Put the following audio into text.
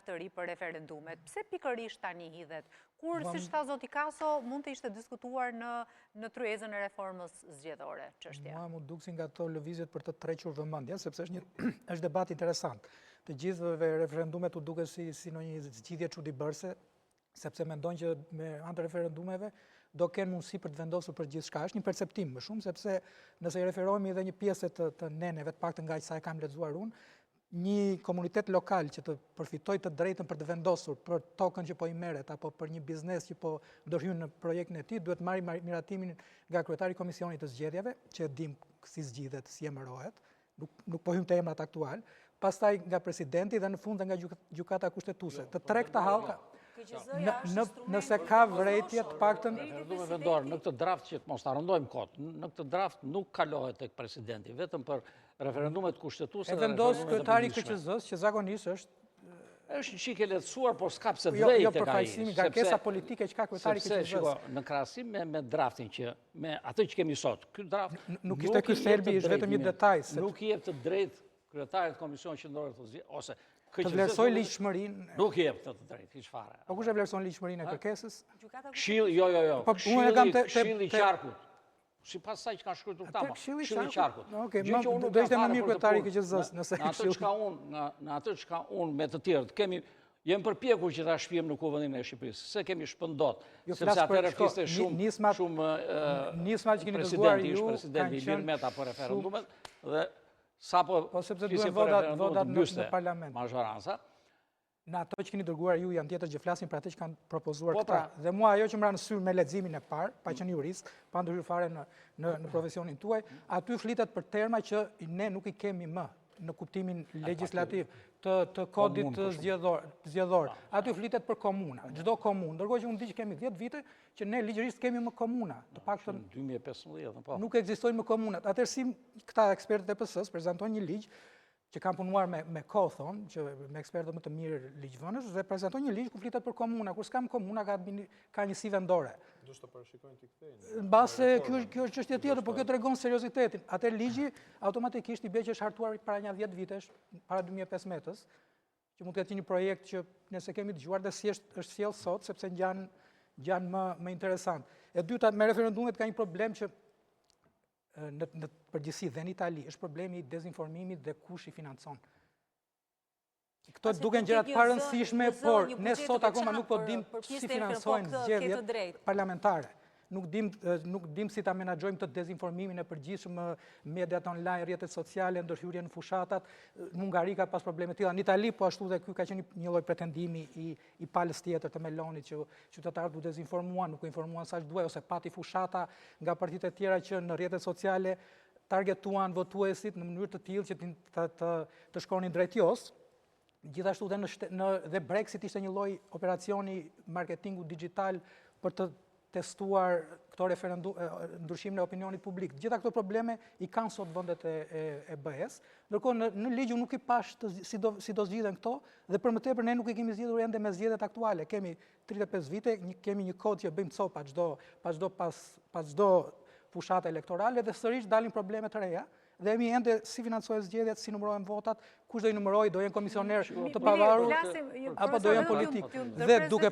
të ri për referendumet. Pse pikërisht tani hidhet? Kur, siç tha zoti Kaso, mund të ishte diskutuar në tryezën e reformës zgjedhore çështja. Mua mu duk si nga ato lëvizjet për të trequr vëmendjen, sepse është debat interesant. Të gjithëve referendumet u duket si në një zgjidhje çuditëbërëse, sepse mendojnë që me anë të referendumeve do kenë mundësi për të vendosur për gjithçka. Është një perceptim më shumë, sepse nëse i referohemi edhe një pjesë të neneve, të paktën nga sa e kam lexuar unë, një komunitet lokal që të përfitoj të drejtën për të vendosur për tokën që po i merret apo për një biznes që po ndërhyn në projektin e tij, duhet marrë miratimin nga kryetari i komisionit të zgjedhjeve, që dim si zgjidhet, si emërohet, nuk po hym te emrat aktual, pastaj nga presidenti dhe në fund nga gjykata kushtetuese. Të tre këta hallka nëse ka vrejtje të paktën referendume vendor në këtë draft që mos ta rëndojmë kot, në këtë draft nuk kalohet tek presidenti, vetëm për referendumet kushtetuese e vendos kryetari i KQZ-s që zakonisht është çik e lehtësuar, por s'ka pse drejtë jo përfaqësimi nga kesa politike që ka kryetari i KQZ-s. Në krahasim me draftin që me atë që kemi sot, ky draft nuk ishte ky thelbi, është vetëm një detaj. Nuk i jep të drejtë kryetarit të Komisionit Qendror të Zgjedhjeve ose të vlerësoj ligjshmërinë. Nuk i jep të drejtë hiç fare. Po kush e vlerëson ligjshmërinë e kërkesës? Këshilli, jo. Këshilli i qarkut. Sipas asaj që kanë shkruar këta, Këshilli i qarkut. Okej, do ishte më mirë kryetari i KQZ-s nëse në atë çka unë me të tjerët kemi jem përpjekur që ta shpijem në kuvendin e Shqipërisë. Se kemi shpëndot, sepse atëherë fliste shumë nismat që keni dëgjuar ju presidenti Ilir Meta për referendumet dhe sapo sepse duhen votat në parlament. Mazhoranca. Në ato që keni dërguar ju janë tjetër që flasin për atë që kanë propozuar këta. Dhe mua ajo që më ra në sy me leximin e parë, pa qenë jurist, pa ndryshuar fare në profesionin tuaj, aty flitet për terma që ne nuk i kemi më në kuptimin legjislativ të kodit zgjedhor. Aty flitet për komuna, çdo komunë, ndërkohë që unë di që kemi 10 vite që ne ligjërisht kemi më komuna, të paktën 2015 po. Nuk ekzistojnë më komunat. Atëherë si këta ekspertët e PS-s prezantojnë një ligj që kanë punuar me kohë, thonë, që me ekspertët më të mirë ligjvënës, dhe prezantojnë një ligj ku flitet për komuna, kur s'kam komuna ka njësi vendore. Do të parashikojnë të kthejnë. Mbase kjo është çështje tjetër, por kjo tregon seriozitetin. Atë ligji automatikisht i bie që është hartuar para një 10 vitesh, para 2015-s, që mund të jetë një projekt që nëse kemi dëgjuar dhe si është sjell sot, sepse ngjan më interesant. E dyta, me referendumet ka një problem që në përgjithësi dhe në Itali është problemi i dezinformimit dhe kush i financon. Këto duken gjërat parëndësishme, por ne sot akoma nuk po dim si financojnë zgjedhjet parlamentare. Nuk dim si ta menaxhojmë të dezinformimin e përgjithshëm, mediat online, rrjetet sociale, ndërhyrje në fushatat. Në Hungari ka pas probleme të tilla. Në Itali po ashtu dhe ky ka qenë një lloj pretendimi i palës tjetër të Melonit që qytetarët u dezinformuan, nuk u informuan sa duhej ose pati fushata nga partitë e tjera që në rrjetet sociale targetuan votuesit në mënyrë të tillë që të shkonin drejt jos. Gjithashtu dhe Brexit ishte një lloj operacioni marketingu digital për të testuar këto ndryshimin e opinionit publik. Gjitha këto probleme i kanë sot vendet e BE-s, ndërkohë në ligj nuk i pash si do zgjidhen këto, dhe për më tepër ne nuk i kemi zgjidhur ende me zgjedhjet aktuale. Kemi 35 vite, kemi një kod që bëjmë copa pas çdo fushate elektorale dhe sërish dalin probleme të reja. Dhe jemi ende si financohen zgjedhjet, si numërohen votat, kush do i numërojë, do jenë komisioner të pavarur apo do jenë politik. Dhe duke